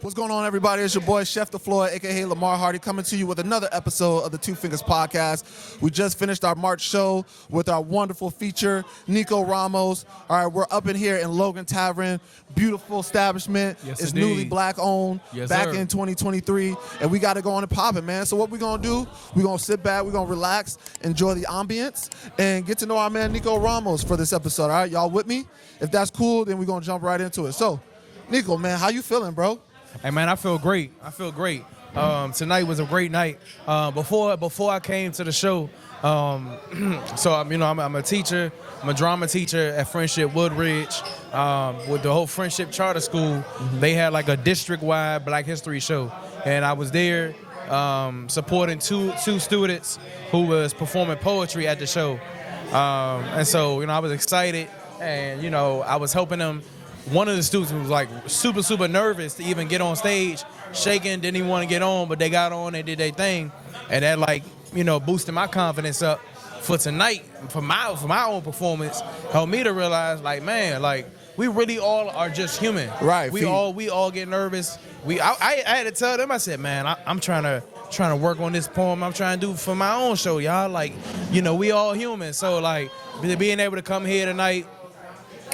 What's going on, everybody? It's your boy, Chef the Floor, a.k.a. Lamar Hardy, coming to you with another episode of the Two Fingers Podcast. We just finished our March show with our wonderful feature, Neko Ramos. All right, we're up in here in Logan Tavern. Beautiful establishment. Yes, it's indeed. newly black-owned, Yes, back sir. in 2023, and we got to go on and pop it, man. So what we're going to do, we're going to sit back, we're going to relax, enjoy the ambience, and get to know our man, Neko Ramos, for this episode. All right, y'all with me? If that's cool, then we're going to jump right into it. So, Neko, man, how you feeling, bro? Hey man, I feel great. Tonight was a great night. Before I came to the show, so I'm a teacher. I'm a drama teacher at Friendship Woodridge. With the whole Friendship Charter School, they had like a district-wide Black History show, and I was there supporting two students who was performing poetry at the show. And so I was excited, and I was helping them. One of the students was like super nervous to even get on stage, shaking, didn't even want to get on, but they got on, they did their thing, and that boosted my confidence up for tonight, for my own performance, helped me to realize we really all are just human. Right. We all get nervous. I had to tell them, I said, man, I'm trying to work on this poem I'm trying to do for my own show, y'all. We all human. So being able to come here tonight.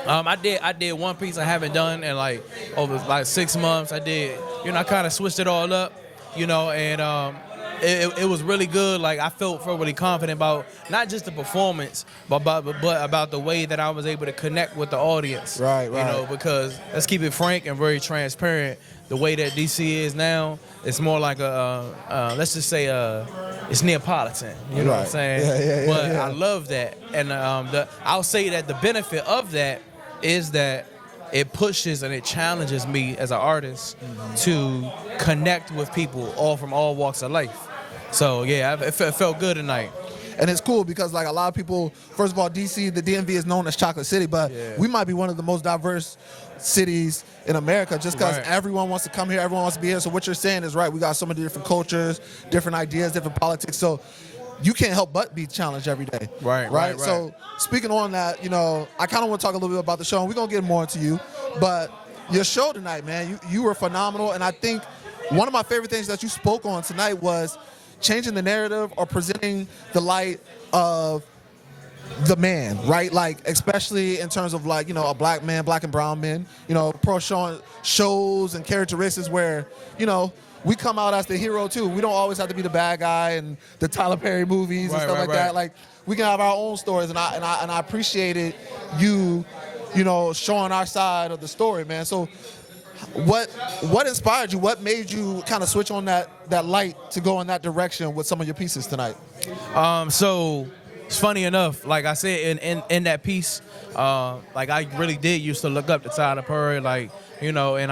I did one piece I haven't done in over 6 months. I did, I kind of switched it all up, and it was really good. I felt really confident about not just the performance, but about the way that I was able to connect with the audience. Right. Because let's keep it frank and very transparent. The way that DC is now, it's more like let's just say it's Neapolitan. You know what I'm saying? Yeah. I love that, and I'll say that the benefit of that is that it pushes and it challenges me as an artist to connect with people all from all walks of life. So yeah, it felt good tonight. And it's cool because a lot of people, first of all, DC, the DMV is known as Chocolate City, but we might be one of the most diverse cities in America just because everyone wants to come here, everyone wants to be here. So what you're saying is right. We got so many different cultures, different ideas, different politics. So you can't help but be challenged every day. Right. So speaking on that, I kind of want to talk a little bit about the show, and we're going to get more into you. But your show tonight, man, you were phenomenal. And I think one of my favorite things that you spoke on tonight was changing the narrative or presenting the light of the man, right? Especially in terms of a black man, black and brown men, showing shows and characteristics where, we come out as the hero too. We don't always have to be the bad guy and the Tyler Perry movies and stuff like that. We can have our own stories, and I appreciated you, showing our side of the story, man. So what inspired you? What made you kind of switch on that light to go in that direction with some of your pieces tonight? So it's funny enough, like I said in that piece, I really did used to look up to Tyler Perry, and I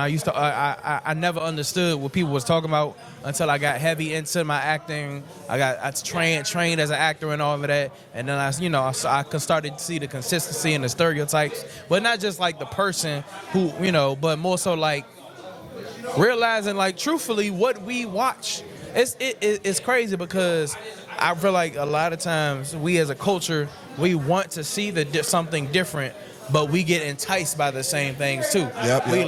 used to I never understood what people was talking about until I got heavy into my acting. I trained as an actor and all of that, and then I started to see the consistency and the stereotypes, but not just the person who but more so realizing truthfully what we watch. It's crazy because I feel like a lot of times we as a culture, we want to see something different, but we get enticed by the same things too. Yep. We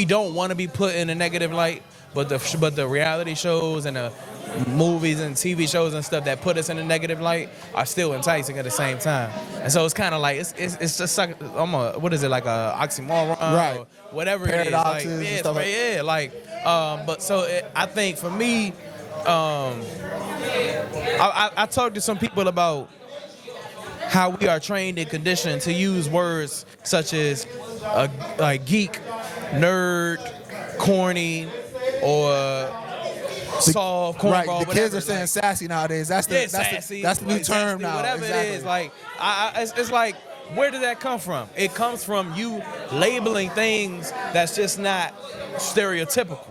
don't want to be put in a negative light, but the reality shows and the movies and TV shows and stuff that put us in a negative light are still enticing at the same time. And so it's kind of it's just like what is it, like a oxymoron, right? Or whatever Paradoxes it is. and stuff But so I think for me, I talked to some people about how we are trained and conditioned to use words such as geek, nerd, corny, or soft, cornball. Right, the kids are saying sassy nowadays. That's the new term now. Whatever exactly. It is, it's like, where did that come from? It comes from you labeling things that's just not stereotypical.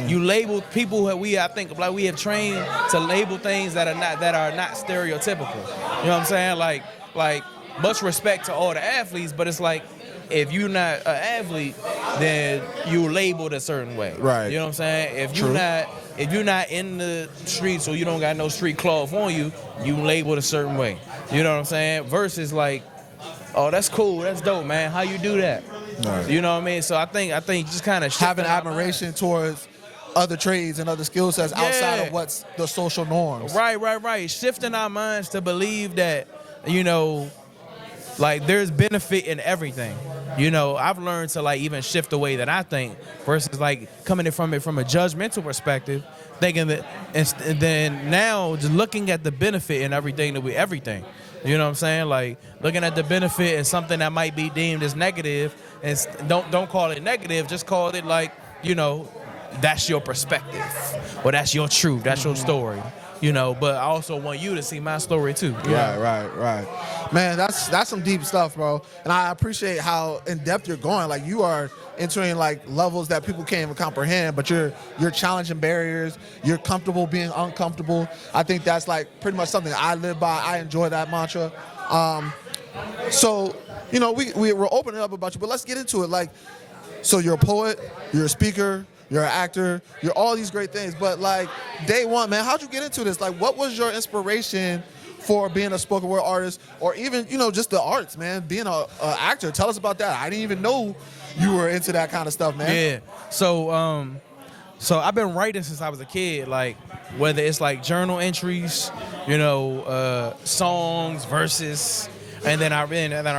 You label people who we have trained to label things that are not stereotypical. You know what I'm saying? Like much respect to all the athletes, but it's like, if you're not an athlete, then you're labeled a certain way. Right. You know what I'm saying? True. If you're not in the streets or you don't got no street cloth on you, you labeled a certain way. You know what I'm saying? Versus oh, that's cool, that's dope, man. How you do that? Right. You know what I mean? So I think just kind of having admiration towards other trades and other skill sets outside of what's the social norms. Right. Shifting our minds to believe that, you know, like there's benefit in everything. You know, I've learned to like even shift the way that I think versus like coming from a judgmental perspective, thinking that, and then now just looking at the benefit in everything. You know what I'm saying? Like looking at the benefit in something that might be deemed as negative, and don't call it negative, just call it like, you know, that's your perspective, or that's your truth, that's your story. You know, but I also want you to see my story too. Right. Man, that's some deep stuff, bro. And I appreciate how in depth you're going. Like you are entering like levels that people can't even comprehend, but you're challenging barriers. You're comfortable being uncomfortable. I think that's like pretty much something I live by. I enjoy that mantra. So, you know, we're opening up about you, but let's get into it. Like, so you're a poet, you're a speaker, you're an actor, you're all these great things. But like day one, man, how'd you get into this? Like, what was your inspiration for being a spoken word artist, or even, you know, just the arts, man, being a actor? Tell us about that. I didn't even know you were into that kind of stuff, man. Yeah. So I've been writing since I was a kid, like whether it's like journal entries, you know, songs, verses, and then I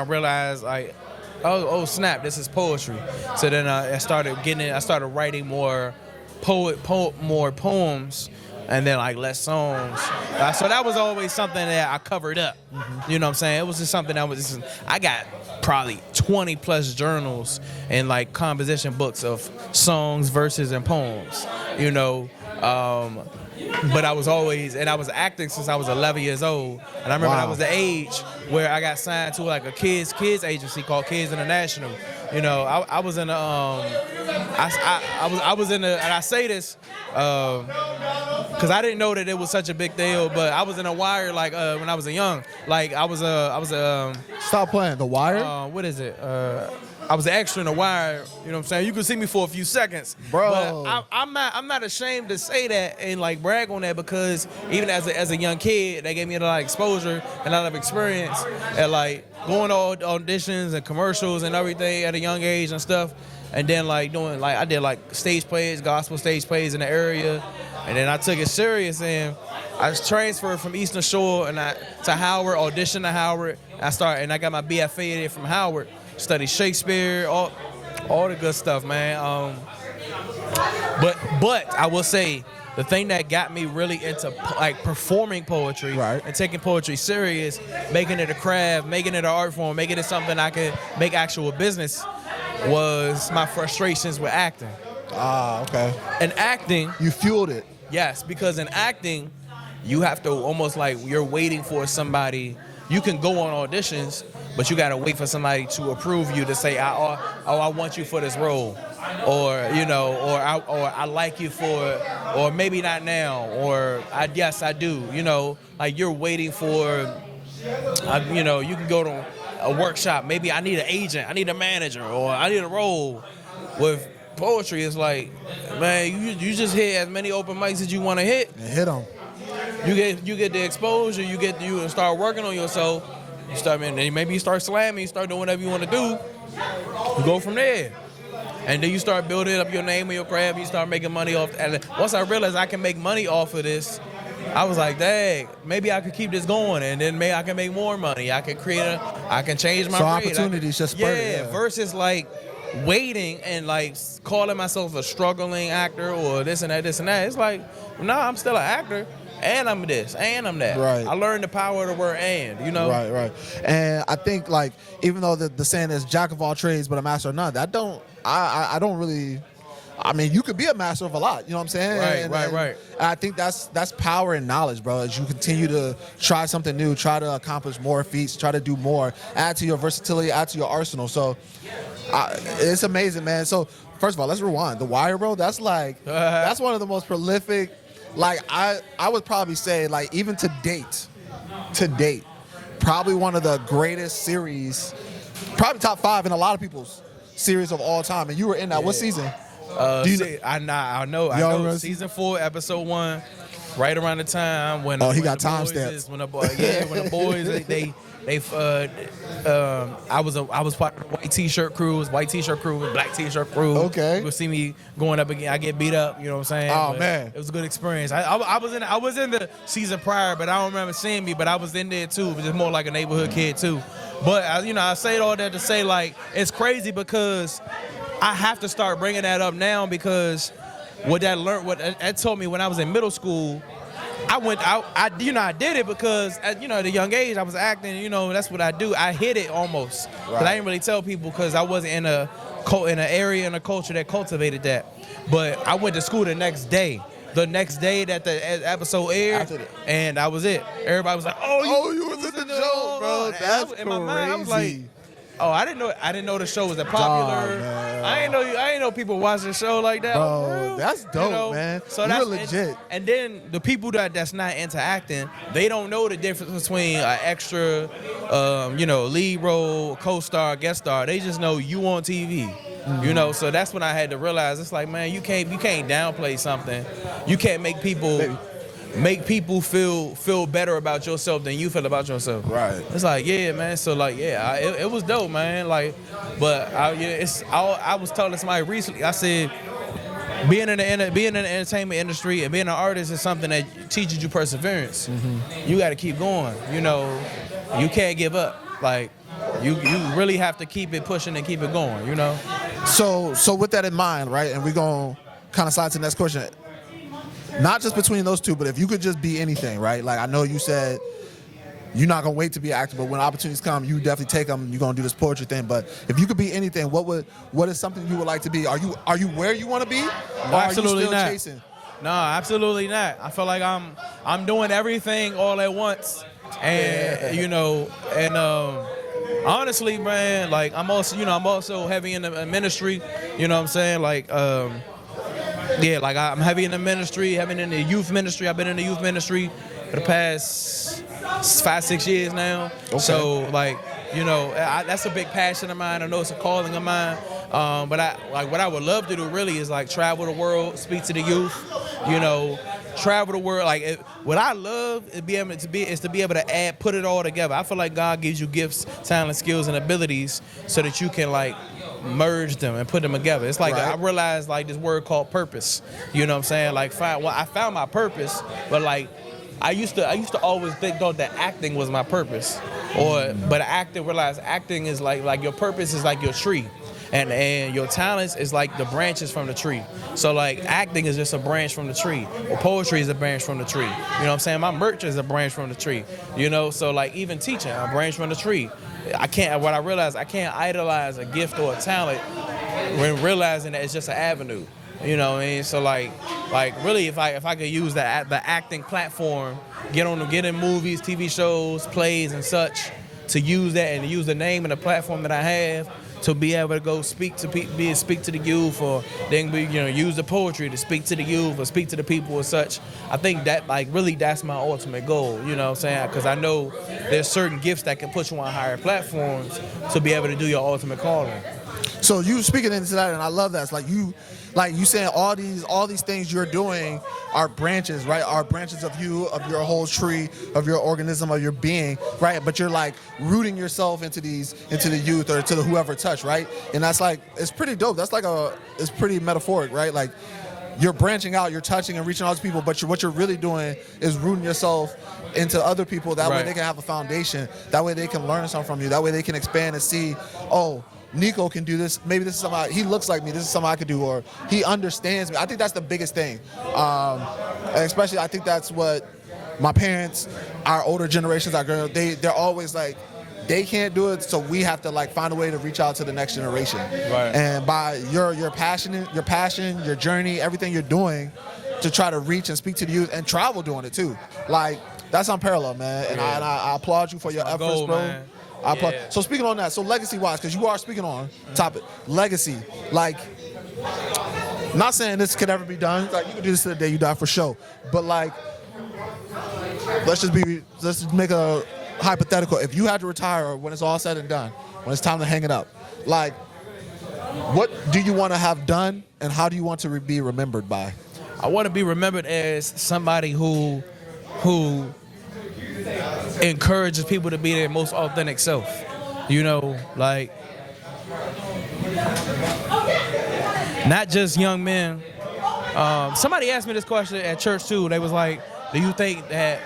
realized like, oh snap, this is poetry. So then I started writing more poems, and then like less songs. So that was always something that I covered up. You know what I'm saying? It was just something I got probably 20 plus journals and like composition books of songs, verses, and poems. You know, but I was acting since I was 11 years old. And I remember that was the age where I got signed to like a kids agency called Kids International. You know, I was in I was in and I say this because I didn't know that it was such a big deal, but I was in a wire like when I was young. Like I was Stop playing The Wire. What is it? I was an extra in The Wire. You know what I'm saying? You could see me for a few seconds, bro. But I'm not ashamed to say that and like brag on that, because even as a young kid, they gave me a lot of exposure and a lot of experience at like going to auditions and commercials and everything at a young age and stuff. And then like doing like I did like stage plays, gospel stage plays in the area, and then I took it serious and I was transferred from Eastern Shore and to Howard, auditioned to Howard. I got my BFA from Howard. Studied Shakespeare, all the good stuff, man. But I will say the thing that got me really into like performing poetry and taking poetry serious, making it a craft, making it an art form, making it something I could make actual business, was my frustrations with acting. Okay. And acting, you fueled it. Yes, because in acting, you have to almost like you're waiting for somebody. You can go on auditions, but you gotta wait for somebody to approve you to say, I want you for this role, or you know, or I like you for, or maybe not now, or yes I do. You know, like you're waiting for, you know, you can go to a workshop. Maybe I need an agent, I need a manager, or I need a role. With poetry, it's like, man, you just hit as many open mics as you want to hit. And hit them. You get the exposure. You start working on yourself. You start, maybe you start slamming. You start doing whatever you want to do. You go from there, and then you start building up your name and your craft. You start making money off. And once I realized I can make money off of this, I was like, dang, maybe I could keep this going, and then maybe I can make more money. I can I can change my grade. Opportunities just spurted. Yeah, versus like waiting and like calling myself a struggling actor or this and that. It's like, nah, I'm still an actor. And I'm this, and I'm that. Right. I learned the power of the word "and," you know? Right. And I think, like, even though the saying is jack of all trades but a master of none, I don't really, I mean, you could be a master of a lot, you know what I'm saying? Right. And I think that's power and knowledge, bro, as you continue to try something new, try to accomplish more feats, try to do more, add to your versatility, add to your arsenal. So it's amazing, man. So first of all, let's rewind. The Wire, bro, that's like, that's one of the most prolific. Like, I would probably say, like, even to date, probably one of the greatest series, probably top 5 in a lot of people's series of all time. And you were in that. Yeah. What season? I know. Season 4, episode 1. right around the time when he when got the boys timestamps. when the boys I was part of the white t-shirt crew, black t-shirt crew. Okay. You will see me going up again. I get beat up, you know what I'm saying? Oh, But man. it was a good experience. I was in the season prior, but I don't remember seeing me. But I was in there too, just more like a neighborhood kid too. But I say all that to say, like, it's crazy because I have to start bringing that up now, because what that told me when I was in middle school. I did it because at a young age I was acting. That's what I do. I hid it almost, but I didn't really tell people because I wasn't in an area and a culture that cultivated that. But I went to school the next day that the episode aired, and that was it. Everybody was like, "Oh, you was in the show, bro." That's crazy. In my mind, I was like, "Oh, I didn't know the show was that popular. I didn't know people watch the show like that." Bro, that's dope, man. So you're legit. And then the people that's not into acting, they don't know the difference between an extra, lead role, co-star, guest star. They just know you on TV. So that's when I had to realize, it's like, man, you can't downplay something. You can't make people feel better about yourself than you feel about yourself. Right. It's like, yeah, man. So like, yeah, it was dope, man. Like, but I was telling somebody recently. I said, being in the entertainment industry and being an artist is something that teaches you perseverance. You got to keep going. You can't give up. Like, you really have to keep it pushing and keep it going. So with that in mind, right, and we're going to kind of slide to the next question. Not just between those two, but if you could just be anything, right? Like, I know you said you're not going to wait to be an actor, but when opportunities come, you definitely take them. You're going to do this poetry thing. But if you could be anything, what is something you would like to be? Are you where you want to be? Or Absolutely are you still not. chasing? No, absolutely not. I feel like I'm doing everything all at once. And, honestly, man, like, I'm also heavy in the ministry. You know what I'm saying? Like, like, I'm heavy in the ministry, heavy in the youth ministry. I've been in the youth ministry for the past 5-6 years now. Okay. So, like, that's a big passion of mine. I know it's a calling of mine. But what I would love to do really is, like, travel the world, speak to the youth, travel the world. Like, what I love is to be able to put it all together. I feel like God gives you gifts, talent, skills, and abilities so that you can, like, merge them and put them together. It's like, I realized, like, this word called purpose. You know what I'm saying? Like, I found my purpose, but, like, I used to always thought that acting was my purpose, but I realized acting is like your purpose is like your tree, and your talents is like the branches from the tree. So, like, acting is just a branch from the tree, or poetry is a branch from the tree. You know what I'm saying? My merch is a branch from the tree. So, like, even teaching, a branch from the tree. What I realized, I can't idolize a gift or a talent when realizing that it's just an avenue. You know what I mean? So, like really, if I could use the acting platform, get in movies, TV shows, plays, and such, to use that and use the name and the platform that I have to be able to go speak to the youth, or then use the poetry to speak to the youth or speak to the people or such. I think that, like, really, that's my ultimate goal. You know what I'm saying? Because I know there's certain gifts that can put you on higher platforms to be able to do your ultimate calling. So you speaking into that, and I love that. It's like you saying all these things you're doing are branches, right? Are branches of you, of your whole tree, of your organism, of your being, right? But you're, like, rooting yourself into the youth or to the whoever touch, right? And that's, like, it's pretty dope. That's like it's pretty metaphoric, right? Like, you're branching out, you're touching and reaching out to people, but what you're really doing is rooting yourself into other people. That way they can have a foundation. That way they can learn something from you. That way they can expand and see, oh, Neko can do this. Maybe this is something he looks like me. This is something I could do, or he understands me. I think that's the biggest thing. And especially, I think that's what my parents, our older generations, they're always like, they can't do it, so we have to, like, find a way to reach out to the next generation. Right. And by your passion, your journey, everything you're doing to try to reach and speak to the youth and travel doing it too. Like, that's unparalleled, man. And I applaud you for your efforts, goal, bro. Man. So speaking on that, so legacy-wise, because you are speaking on topic, legacy, like, not saying this could ever be done, like, you can do this to the day you die for sure, but, like, let's just make a hypothetical. If you had to retire when it's all said and done, when it's time to hang it up, like, what do you want to have done, and how do you want to be remembered by? I want to be remembered as somebody who encourages people to be their most authentic self. You know, like not just young men. Somebody asked me this question at church too. They was like, do you think that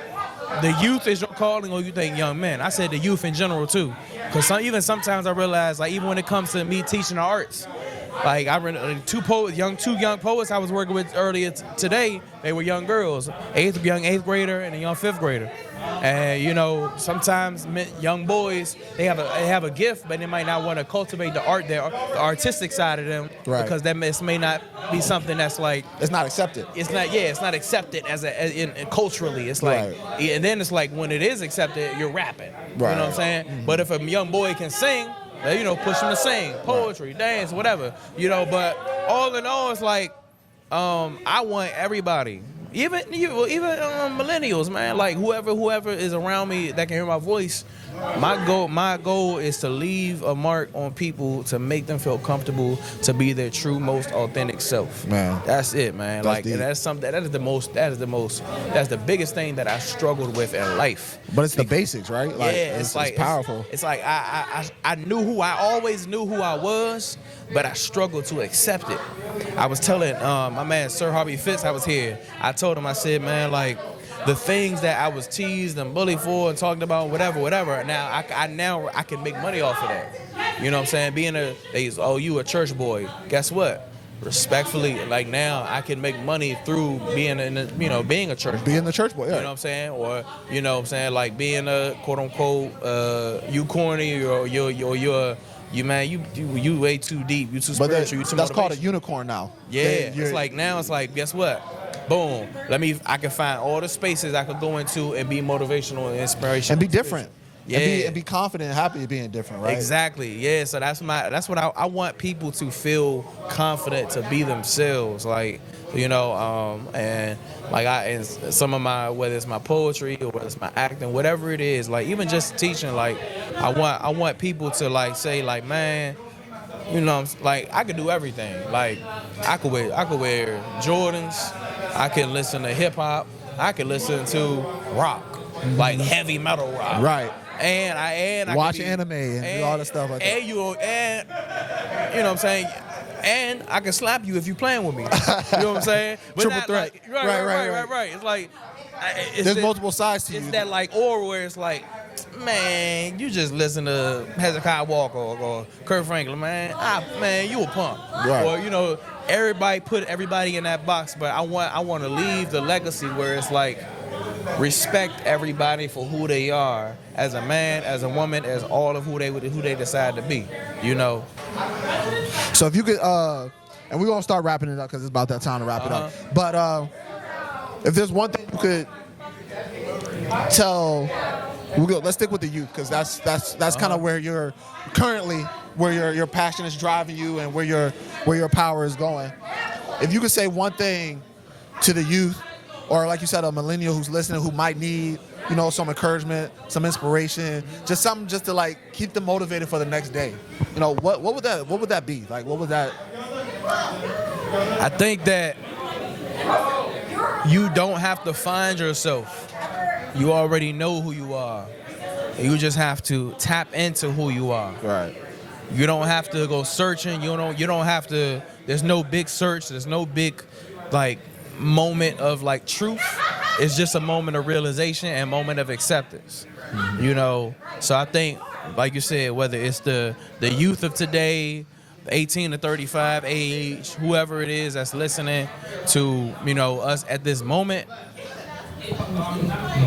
the youth is your calling, or you think young men? I said the youth in general too, because even sometimes I realize, like, even when it comes to me teaching the arts, like I read two young poets I was working with earlier today. They were young girls, young eighth grader and a young fifth grader. And you know, sometimes young boys they have a gift, but they might not want to cultivate the artistic side of them, right. because that may not be something that's like it's not accepted. It's not accepted in culturally. It's like, right. And then it's like when it is accepted, you're rapping. Right. You know what I'm saying? Mm-hmm. But if a young boy can sing, you know, push him to sing, poetry, right. Dance, whatever. You know, but all in all, it's like I want everybody. Even millennials, man, like whoever is around me that can hear my voice, my goal is to leave a mark on people to make them feel comfortable to be their true, most authentic self. Man, that's it, man. That's deep. And that's something that's the biggest thing that I struggled with in life. But it's the basics, right? Like, yeah, it's powerful. It's like I always knew who I was, but I struggled to accept it. I was telling my man Sir Harvey Fitz, I was here. I told him, I said, man, like the things that I was teased and bullied for and talked about, whatever. Now I can make money off of that. You know what I'm saying? You a church boy. Guess what? Respectfully, like now I can make money through being being a church boy. Being the church boy, yeah. You know what I'm saying? Or you know what I'm saying, like being a quote unquote you corny or you're you man, you way too deep, you too spiritual, you too that's called a unicorn now. Yeah, it's like now it's like, guess what? Boom. I can find all the spaces I could go into and be motivational and inspirational. And be different. Yeah. And be confident and happy being different, right? Exactly. Yeah. So that's what I want people to feel confident to be themselves. Like, you know, and like and some of my, whether it's my poetry or whether it's my acting, whatever it is, like even just teaching, like I want people to like say like, man, you know, like I could do everything. Like I could wear Jordans. I can listen to hip hop. I can listen to rock, like heavy metal rock. Right. And I watch anime and do all the stuff like that. And you know what I'm saying? And I can slap you if you playing with me. You know what I'm saying? But triple threat. Like, right. It's like there's multiple sides to you. It's that like aura where it's like, man, you just listen to Hezekiah Walker or Kurt Franklin, man. Man, you a punk. Right. Or you know, everybody put everybody in that box, but I want to leave the legacy where it's like respect everybody for who they are as a man, as a woman, as all of who they decide to be. You know. So if you could, and we're gonna start wrapping it up because it's about that time to wrap it up. But if there's one thing you could tell, let's stick with the youth because that's kind of where you're currently, where your passion is driving you and where your power is going. If you could say one thing to the youth, or like you said, a millennial who's listening who might need, you know, some encouragement, some inspiration, just something just to like keep them motivated for the next day. You know, what would that be? Like, what would that? I think that you don't have to find yourself. You already know who you are. You just have to tap into who you are. Right. You don't have to go searching. You don't have to. There's no big search. There's no big like moment of like truth. It's just a moment of realization and moment of acceptance. Mm-hmm. You know. So I think, like you said, whether it's the youth of today, 18 to 35 age, whoever it is that's listening to, you know, us at this moment,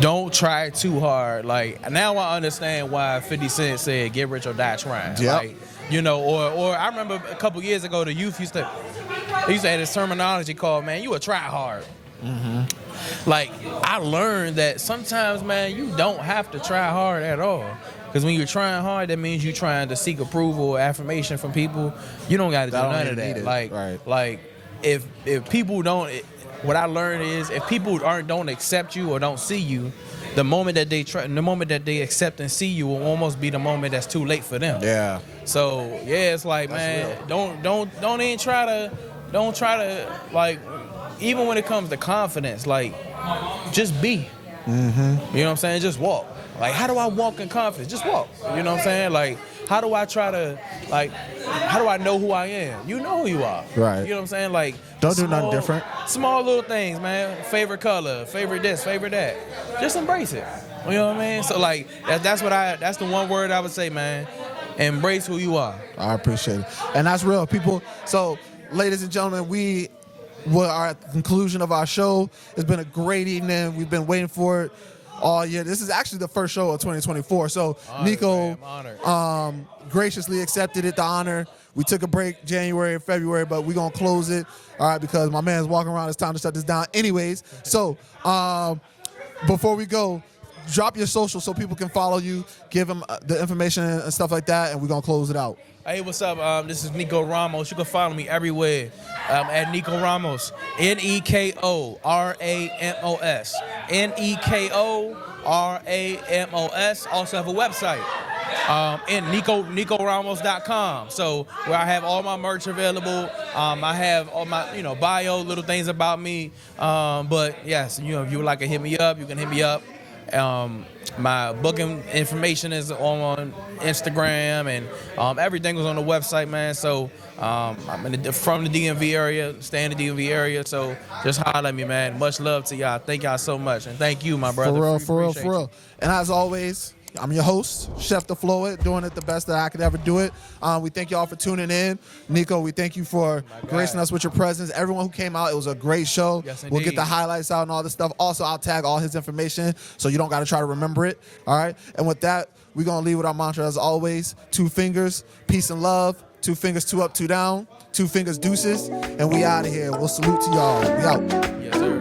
don't try too hard. Like, now I understand why 50 Cent said get rich or die trying. Yep. Like, you know, or I remember a couple years ago the youth used to have this terminology called, man, you a try hard. Mm-hmm. Like, I learned that sometimes, man, you don't have to try hard at all. Because when you're trying hard, that means you're trying to seek approval or affirmation from people. You don't got to do none of that. Like, right. Like if people don't, what I learned is if people don't accept you or don't see you, the moment that they accept and see you will almost be the moment that's too late for them. Yeah. So yeah, it's like, that's man, real. Don't try to like even when it comes to confidence, like, just be. Mm-hmm. You know what I'm saying? Just walk. Like, how do I walk in confidence? Just walk. You know what I'm saying? Like, how do I try to, like, how do I know who I am? You know who you are. Right. You know what I'm saying? Like, don't do nothing different. Small little things, man. Favorite color, favorite this, favorite that. Just embrace it. You know what I mean? So, like, that's the one word I would say, man. Embrace who you are. I appreciate it. And that's real, people. So, ladies and gentlemen, we are at the conclusion of our show. It's been a great evening. We've been waiting for it all year. This is actually the first show of 2024. So, honored, Neko graciously accepted it, the honor. We took a break January and February, but we're going to close it, all right, because my man's walking around. It's time to shut this down anyways. So, before we go, drop your social so people can follow you, give them the information and stuff like that, and we're going to close it out. Hey, what's up? This is Neko Ramos. You can follow me everywhere at Neko Ramos. Nekoramos. Nekoramos. Also have a website. And NekoRamos.com. So where I have all my merch available. I have all my, bio, little things about me. But yes, if you would like to hit me up, you can hit me up. My booking information is on Instagram, and everything was on the website, man. So I'm from the DMV area, stay in the DMV area. So just holler at me, man. Much love to y'all. Thank y'all so much, and thank you, my brother. For real. And as always, I'm your host, Chef DeFloid, doing it the best that I could ever do it. We thank y'all for tuning in. Neko, we thank you for gracing us with your presence. Everyone who came out, it was a great show. Yes, we'll get the highlights out and all this stuff. Also, I'll tag all his information so you don't got to try to remember it. All right? And with that, we're going to leave with our mantra as always. 2 fingers, peace and love. 2 fingers, 2 up, 2 down. 2 fingers, deuces. And we out of here. We'll salute to y'all. We out. Yes, sir.